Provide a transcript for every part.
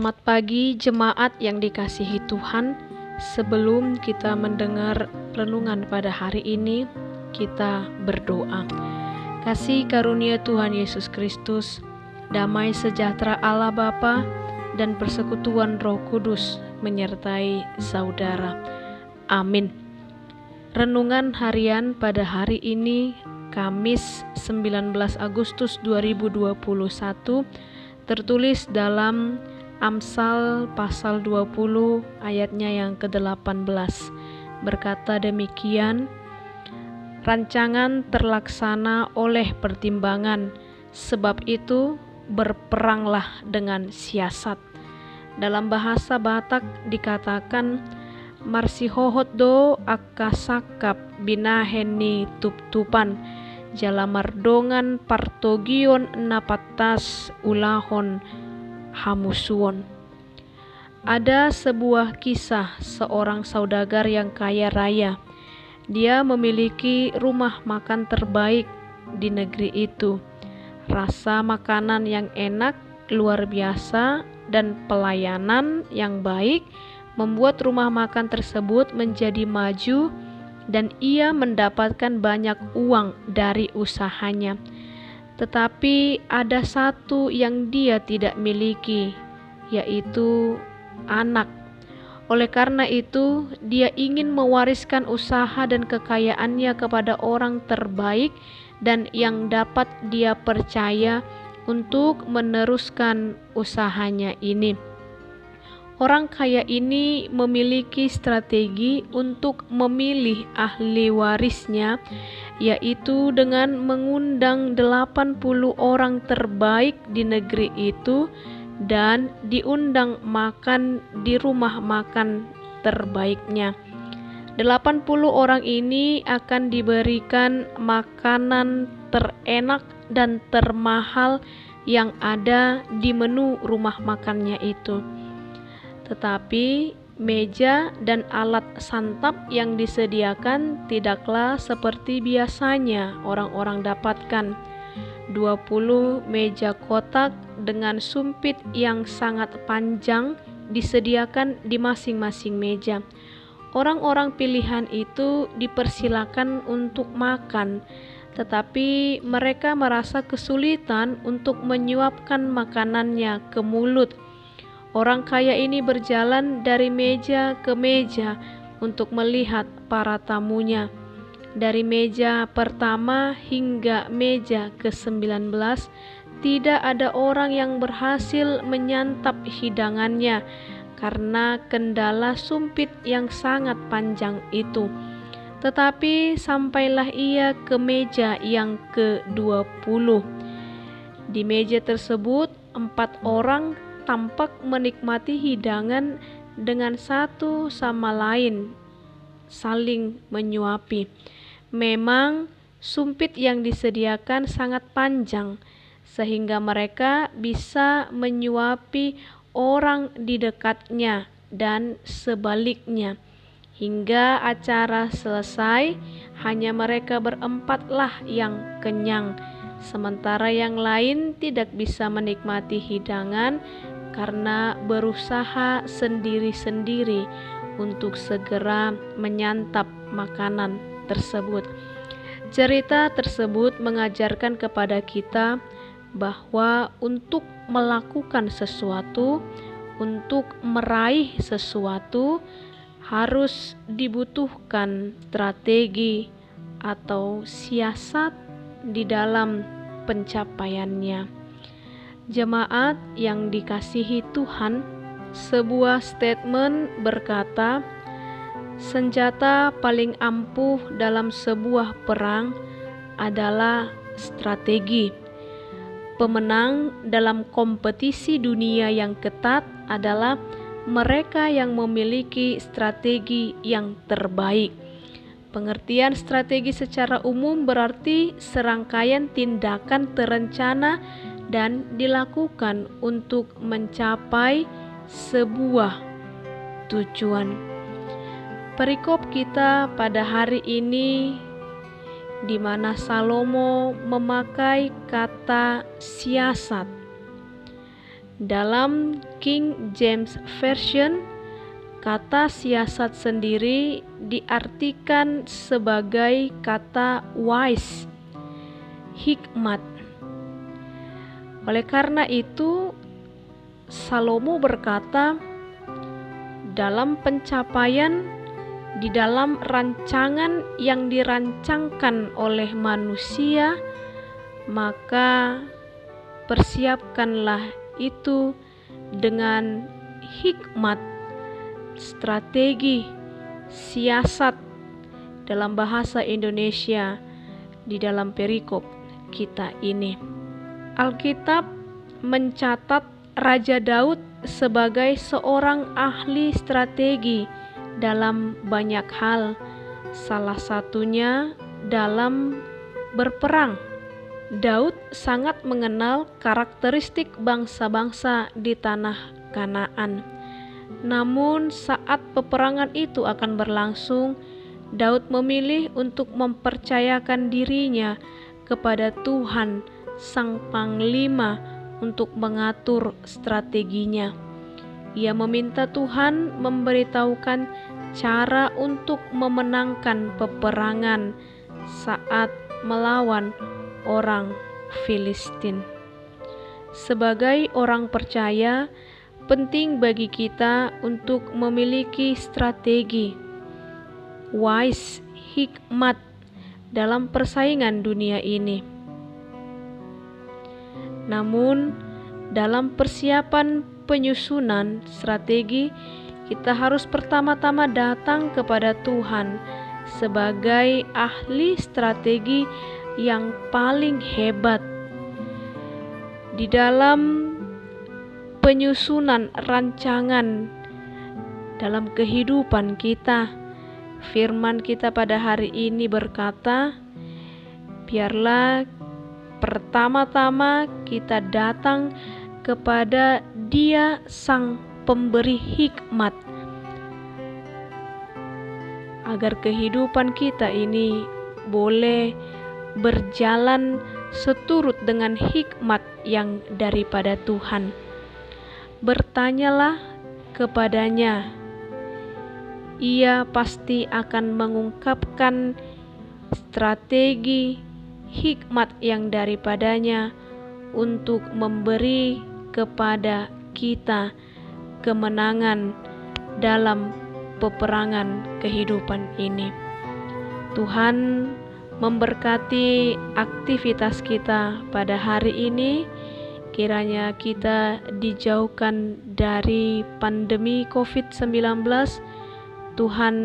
Selamat pagi jemaat yang dikasihi Tuhan. Sebelum kita mendengar renungan pada hari ini, kita berdoa. Kasih karunia Tuhan Yesus Kristus, damai sejahtera Allah Bapa, dan persekutuan Roh Kudus menyertai saudara. Amin. Renungan harian pada hari ini, Kamis 19 Agustus 2021, tertulis dalam Amsal pasal 20 ayatnya yang ke-18. Berkata demikian, rancangan terlaksana oleh pertimbangan, sebab itu berperanglah dengan siasat. Dalam bahasa Batak dikatakan, marsihohot do akasakap binaheni tup-tupan, jalamardongan partogion napatas ulahon hamusuon. Ada sebuah kisah seorang saudagar yang kaya raya. Dia memiliki rumah makan terbaik di negeri itu. Rasa makanan yang enak, luar biasa, dan pelayanan yang baik membuat rumah makan tersebut menjadi maju dan ia mendapatkan banyak uang dari usahanya. Tetapi ada satu yang dia tidak miliki, yaitu anak. Oleh karena itu, dia ingin mewariskan usaha dan kekayaannya kepada orang terbaik dan yang dapat dia percaya untuk meneruskan usahanya ini. Orang kaya ini memiliki strategi untuk memilih ahli warisnya, yaitu dengan mengundang 80 orang terbaik di negeri itu dan diundang makan di rumah makan terbaiknya. 80 orang ini akan diberikan makanan terenak dan termahal yang ada di menu rumah makannya itu. Tetapi meja dan alat santap yang disediakan tidaklah seperti biasanya orang-orang dapatkan. 20 meja kotak dengan sumpit yang sangat panjang disediakan di masing-masing meja. Orang-orang pilihan itu dipersilakan untuk makan, tetapi mereka merasa kesulitan untuk menyuapkan makanannya ke mulut. Orang kaya ini berjalan dari meja ke meja untuk melihat para tamunya. Dari meja pertama hingga meja ke-19, tidak ada orang yang berhasil menyantap hidangannya karena kendala sumpit yang sangat panjang itu. Tetapi sampailah ia ke meja yang ke-20. Di meja tersebut 4 orang tampak menikmati hidangan dengan satu sama lain, saling menyuapi. Memang sumpit yang disediakan sangat panjang, sehingga mereka bisa menyuapi orang di dekatnya dan sebaliknya. Hingga acara selesai, hanya mereka berempatlah yang kenyang, sementara yang lain tidak bisa menikmati hidangan karena berusaha sendiri-sendiri untuk segera menyantap makanan tersebut. Cerita tersebut mengajarkan kepada kita bahwa untuk melakukan sesuatu, untuk meraih sesuatu, harus dibutuhkan strategi atau siasat di dalam pencapaiannya. Jemaat yang dikasihi Tuhan, sebuah statement berkata, senjata paling ampuh dalam sebuah perang adalah strategi. Pemenang dalam kompetisi dunia yang ketat adalah mereka yang memiliki strategi yang terbaik. Pengertian strategi secara umum berarti serangkaian tindakan terencana dan dilakukan untuk mencapai sebuah tujuan. Perikop kita pada hari ini di mana Salomo memakai kata siasat. Dalam King James Version, kata siasat sendiri diartikan sebagai kata wise, hikmat. Oleh karena itu, Salomo berkata, dalam pencapaian, di dalam rancangan yang dirancangkan oleh manusia, maka persiapkanlah itu dengan hikmat, strategi, siasat dalam bahasa Indonesia di dalam perikop kita ini. Alkitab mencatat Raja Daud sebagai seorang ahli strategi dalam banyak hal, salah satunya dalam berperang. Daud sangat mengenal karakteristik bangsa-bangsa di tanah Kanaan. Namun saat peperangan itu akan berlangsung, Daud memilih untuk mempercayakan dirinya kepada Tuhan Sang Panglima untuk mengatur strateginya. Ia meminta Tuhan memberitahukan cara untuk memenangkan peperangan saat melawan orang Filistin. Sebagai orang percaya, penting bagi kita untuk memiliki strategi, wise, hikmat dalam persaingan dunia ini. Namun, dalam persiapan penyusunan strategi, kita harus pertama-tama datang kepada Tuhan sebagai ahli strategi yang paling hebat. Di dalam penyusunan rancangan dalam kehidupan kita, firman kita pada hari ini berkata, biarlah pertama-tama kita datang kepada Dia Sang Pemberi hikmat, agar kehidupan kita ini boleh berjalan seturut dengan hikmat yang daripada Tuhan. Bertanyalah kepadanya, Ia pasti akan mengungkapkan strategi hikmat yang daripadanya untuk memberi kepada kita kemenangan dalam peperangan kehidupan ini. Tuhan memberkati aktivitas kita pada hari ini. Kiranya kita dijauhkan dari pandemi COVID-19. Tuhan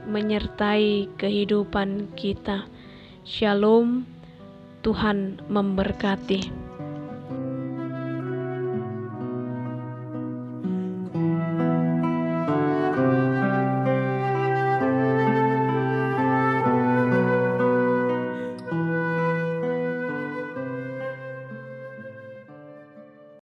menyertai kehidupan kita. Shalom. Tuhan memberkati.